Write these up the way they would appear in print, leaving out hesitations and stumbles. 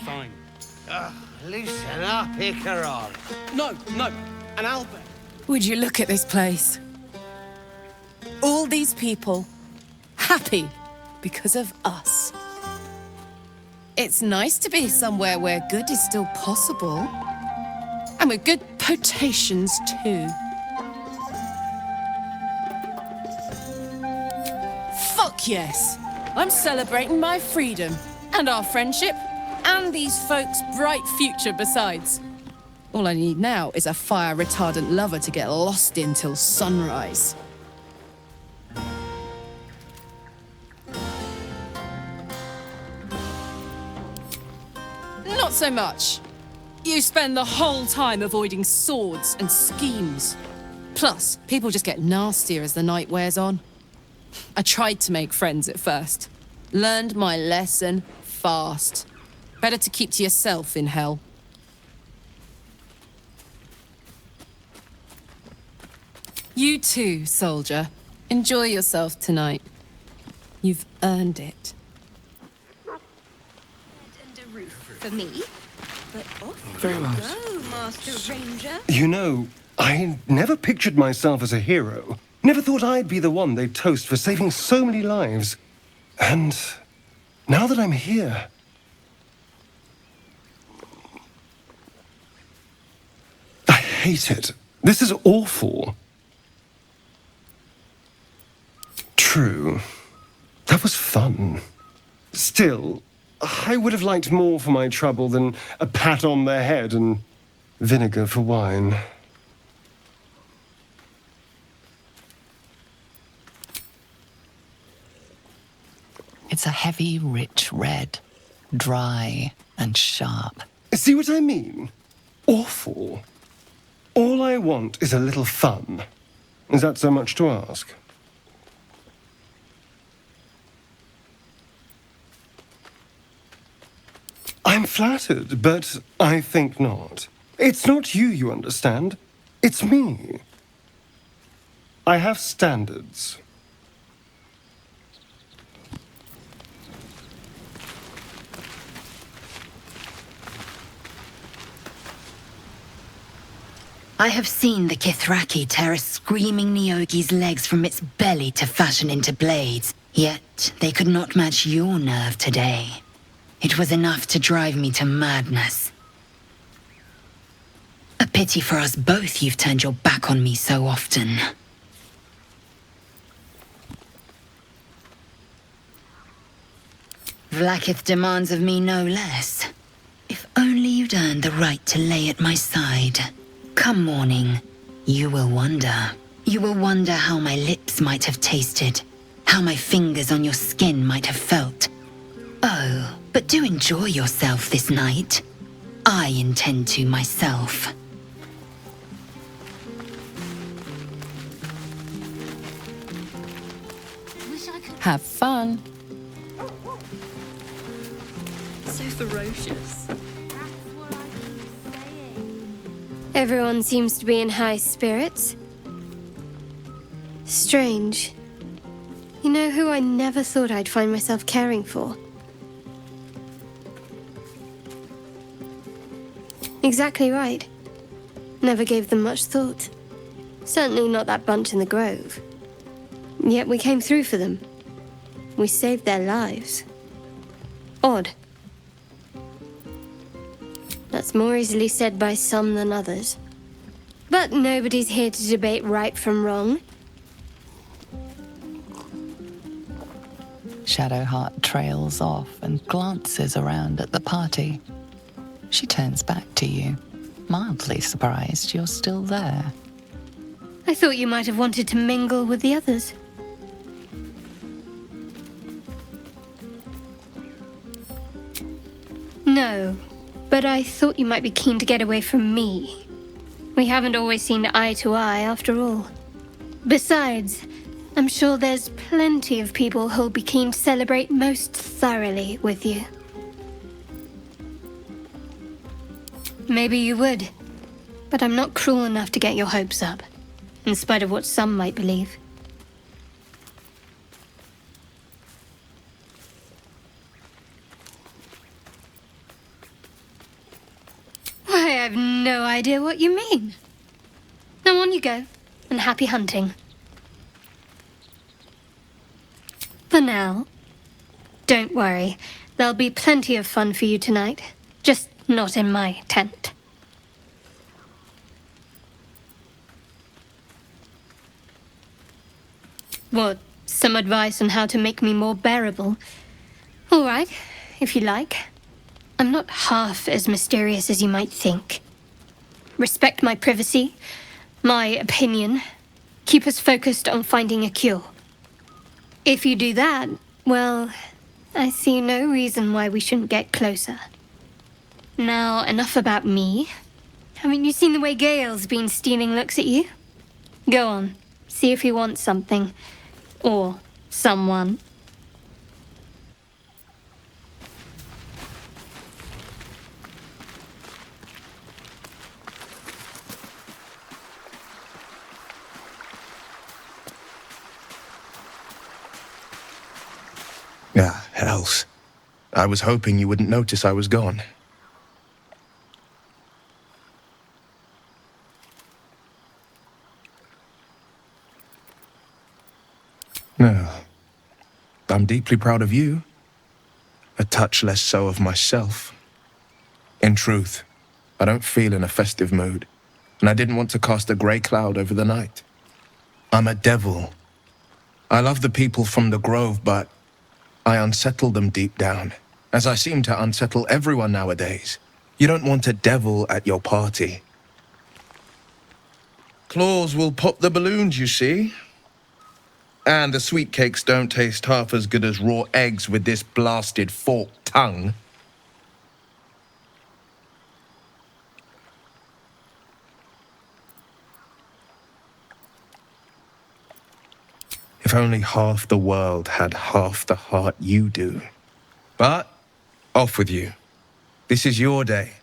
fine. Loosen up, Icaron. No, and Albert. Would you look at this place? All these people, happy because of us. It's nice to be somewhere where good is still possible. And with good potations, too. Fuck yes! I'm celebrating my freedom, and our friendship, and these folks' bright future besides. All I need now is a fire-retardant lover to get lost in till sunrise. Not so much. You spend the whole time avoiding swords and schemes. Plus, people just get nastier as the night wears on. I tried to make friends at first. Learned my lesson fast. Better to keep to yourself in hell. You too, soldier. Enjoy yourself tonight. You've earned it. And a roof for me. But off Very you nice. go, Master Ranger. You know, I never pictured myself as a hero. Never thought I'd be the one they'd toast for saving so many lives. And now that I'm here... I hate it. This is awful. True. That was fun. Still, I would have liked more for my trouble than a pat on the head and vinegar for wine. It's a heavy, rich red, dry and sharp. See what I mean? Awful. All I want is a little fun. Is that so much to ask? I'm flattered, but I think not. It's not you understand. It's me. I have standards. I have seen the Kithraki tear a screaming Nyogi's legs from its belly to fashion into blades, yet they could not match your nerve today. It was enough to drive me to madness. A pity for us both you've turned your back on me so often. Vlaakith demands of me no less. If only you'd earned the right to lay at my side. Come morning, you will wonder. You will wonder how my lips might have tasted, how my fingers on your skin might have felt. Oh, but do enjoy yourself this night. I intend to myself. Have fun. So ferocious. Everyone seems to be in high spirits. Strange. You know who I never thought I'd find myself caring for? Exactly right. Never gave them much thought. Certainly not that bunch in the grove. Yet we came through for them. We saved their lives. Odd. That's more easily said by some than others. But nobody's here to debate right from wrong. Shadowheart trails off and glances around at the party. She turns back to you, mildly surprised you're still there. I thought you might have wanted to mingle with the others. No, but I thought you might be keen to get away from me. We haven't always seen eye to eye, after all. Besides, I'm sure there's plenty of people who'll be keen to celebrate most thoroughly with you. Maybe you would, but I'm not cruel enough to get your hopes up, in spite of what some might believe. I've no idea what you mean. Now on you go, and happy hunting. For now. Don't worry, there'll be plenty of fun for you tonight. Just not in my tent. What, some advice on how to make me more bearable? All right, if you like. I'm not half as mysterious as you might think. Respect my privacy, my opinion. Keep us focused on finding a cure. If you do that, well, I see no reason why we shouldn't get closer. Now, enough about me. Haven't you seen the way Gale's been stealing looks at you? Go on, see if he wants something. Or someone. Ah, hells. I was hoping you wouldn't notice I was gone. No. I'm deeply proud of you. A touch less so of myself. In truth, I don't feel in a festive mood, and I didn't want to cast a grey cloud over the night. I'm a devil. I love the people from the Grove, but I unsettle them deep down, as I seem to unsettle everyone nowadays. You don't want a devil at your party. Claws will pop the balloons, you see. And the sweet cakes don't taste half as good as raw eggs with this blasted forked tongue. If only half the world had half the heart you do. But, off with you. This is your day.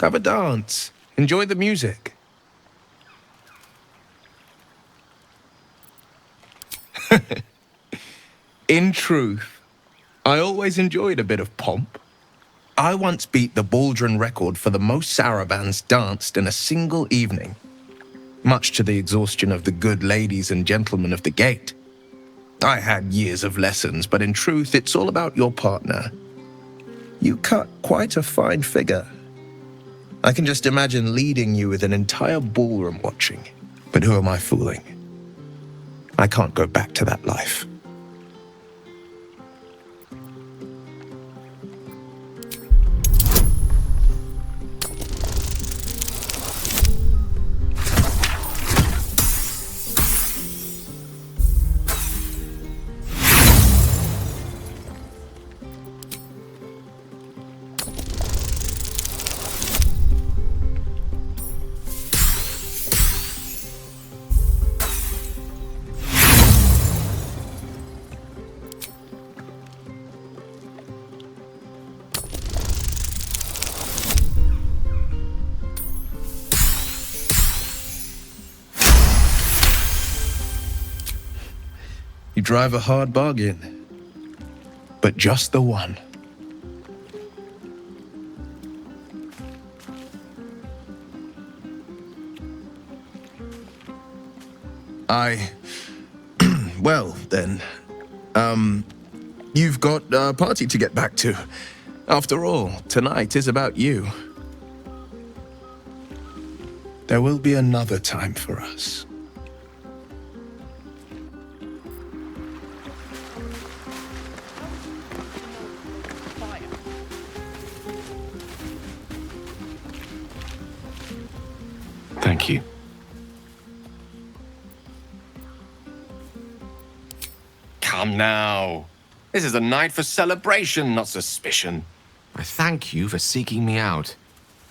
Have a dance. Enjoy the music. In truth, I always enjoyed a bit of pomp. I once beat the Baldur record for the most sarabands danced in a single evening, much to the exhaustion of the good ladies and gentlemen of the gate. I had years of lessons, but in truth, it's all about your partner. You cut quite a fine figure. I can just imagine leading you with an entire ballroom watching. But who am I fooling? I can't go back to that life. You drive a hard bargain, but just the one. Well, then, you've got a party to get back to. After all, tonight is about you. There will be another time for us. Thank you. Come now. This is a night for celebration, not suspicion. I thank you for seeking me out.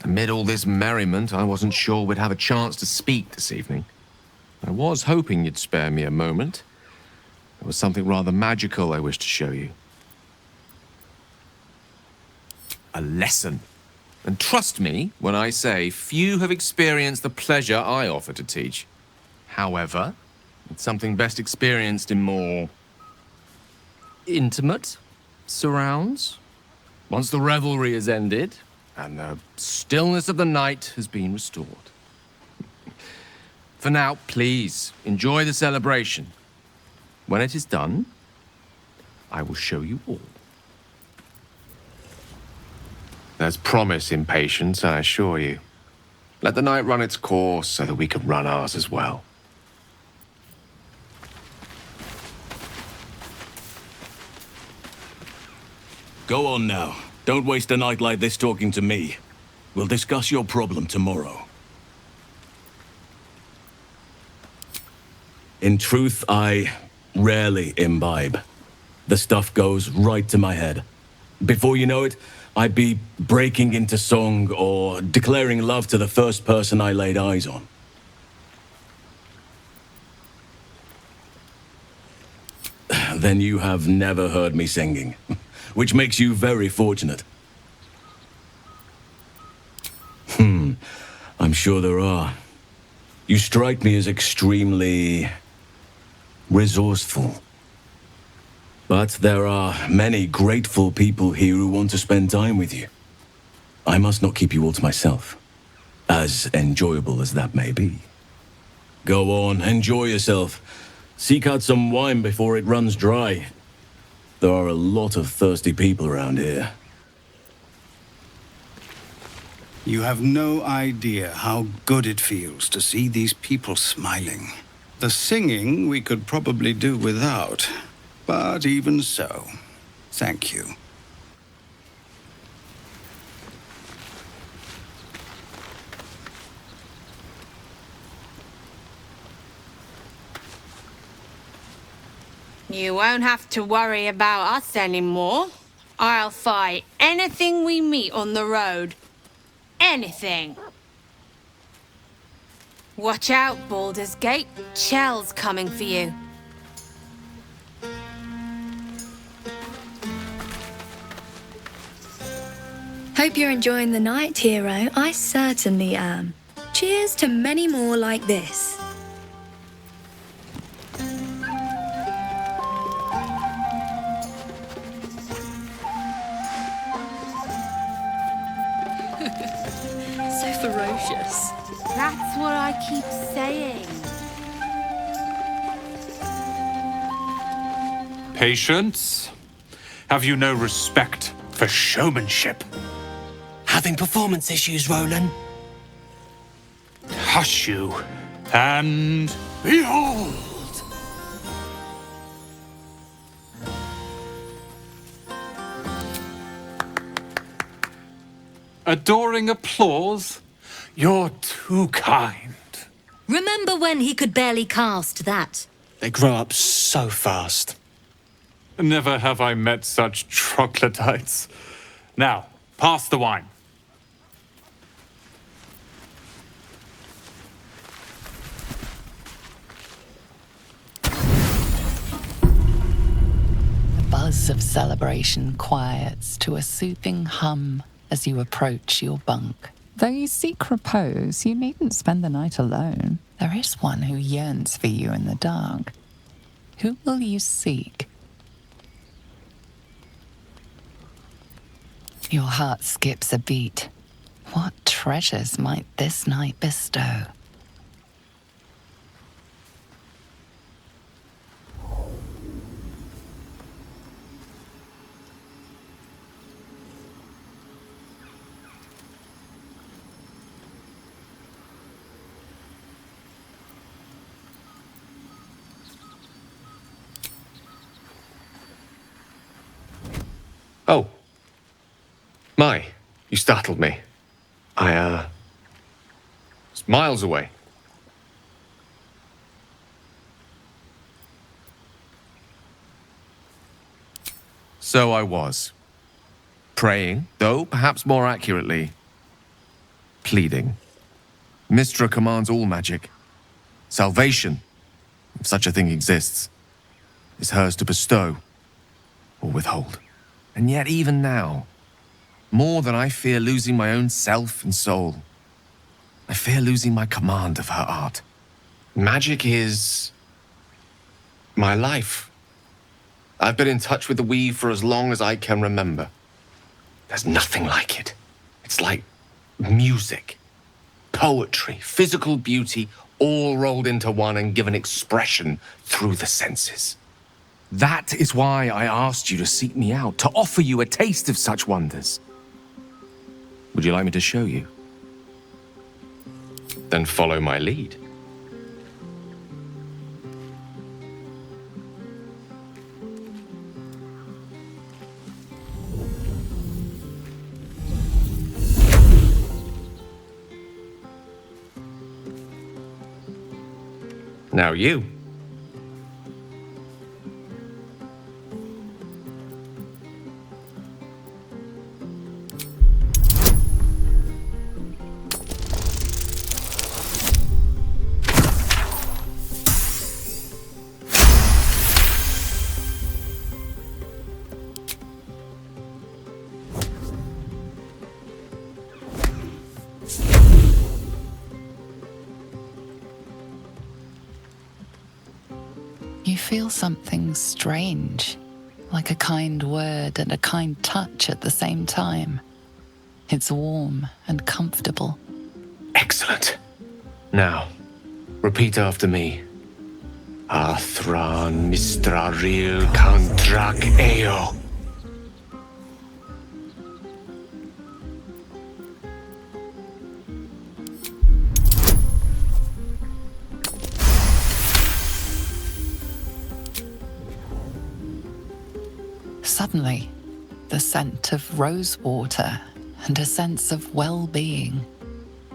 Amid all this merriment, I wasn't sure we'd have a chance to speak this evening. I was hoping you'd spare me a moment. There was something rather magical I wished to show you. A lesson. And trust me when I say few have experienced the pleasure I offer to teach. However, it's something best experienced in more intimate surrounds. Once the revelry is ended, and the stillness of the night has been restored. For now, please, enjoy the celebration. When it is done, I will show you all. There's promise in patience, I assure you. Let the night run its course so that we can run ours as well. Go on now. Don't waste a night like this talking to me. We'll discuss your problem tomorrow. In truth, I rarely imbibe. The stuff goes right to my head. Before you know it, I'd be breaking into song or declaring love to the first person I laid eyes on. Then you have never heard me singing, which makes you very fortunate. I'm sure there are. You strike me as extremely resourceful. But there are many grateful people here who want to spend time with you. I must not keep you all to myself, as enjoyable as that may be. Go on, enjoy yourself. Seek out some wine before it runs dry. There are a lot of thirsty people around here. You have no idea how good it feels to see these people smiling. The singing we could probably do without, but even so, thank you. You won't have to worry about us anymore. I'll fight anything we meet on the road. Anything. Watch out, Baldur's Gate. Chell's coming for you. Hope you're enjoying the night, hero. I certainly am. Cheers to many more like this. So ferocious. That's what I keep saying. Patience? Have you no respect for showmanship? Having performance issues, Roland? Hush you, and behold! Adoring applause? You're too kind. Remember when he could barely cast that? They grow up so fast. Never have I met such troglodytes. Now, pass the wine. The buzz of celebration quiets to a soothing hum as you approach your bunk. Though you seek repose, you needn't spend the night alone. There is one who yearns for you in the dark. Who will you seek? Your heart skips a beat. What treasures might this night bestow? Oh. My, you startled me. I, was miles away. So I was. Praying, though perhaps more accurately, pleading. Mystra commands all magic. Salvation, if such a thing exists, is hers to bestow or withhold. And yet even now, more than I fear losing my own self and soul, I fear losing my command of her art. Magic is my life. I've been in touch with the weave for as long as I can remember. There's nothing like it. It's like music, poetry, physical beauty, all rolled into one and given expression through the senses. That is why I asked you to seek me out, to offer you a taste of such wonders. Would you like me to show you? Then follow my lead. Now you. You feel something strange, like a kind word and a kind touch at the same time. It's warm and comfortable. Excellent. Now, repeat after me. Athran Mistraril Kantrak Eo. Suddenly, the scent of rosewater and a sense of well-being.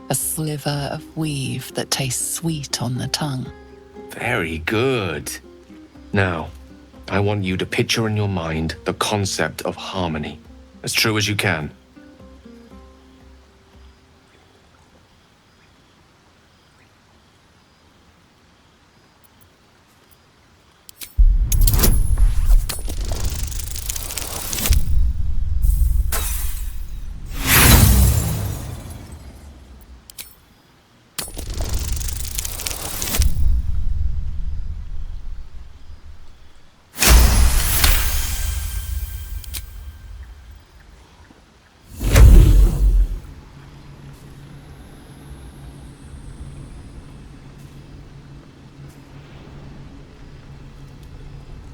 A sliver of weave that tastes sweet on the tongue. Very good. Now, I want you to picture in your mind the concept of harmony, as true as you can.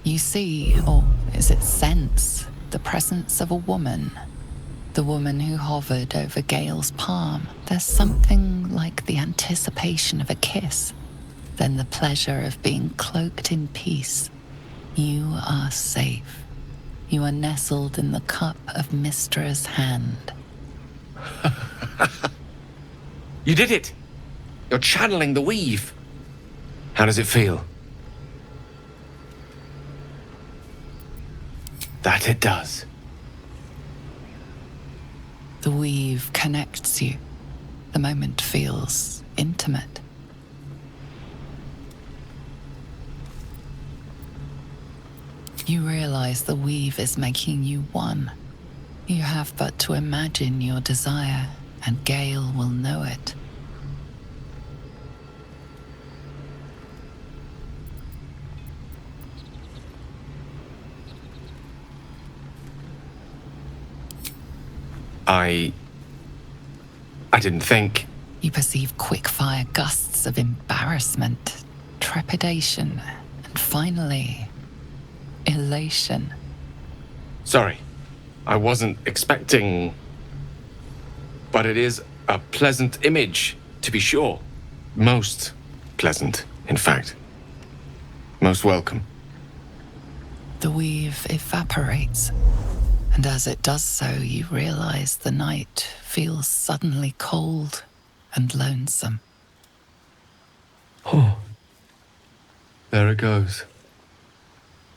You see, or is it sense, the presence of a woman. The woman who hovered over Gale's palm. There's something like the anticipation of a kiss, then the pleasure of being cloaked in peace. You are safe. You are nestled in the cup of Mystra's hand. You did it! You're channeling the weave. How does it feel? That it does. The weave connects you. The moment feels intimate. You realize the weave is making you one. You have but to imagine your desire, and Gale will know it. I didn't think. You perceive quick-fire gusts of embarrassment, trepidation, and finally, elation. Sorry, I wasn't expecting. But it is a pleasant image, to be sure. Most pleasant, in fact. Most welcome. The weave evaporates, and as it does so, you realize the night feels suddenly cold and lonesome. Oh. There it goes.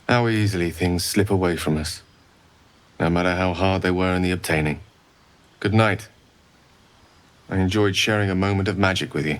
How easily things slip away from us, no matter how hard they were in the obtaining. Good night. I enjoyed sharing a moment of magic with you.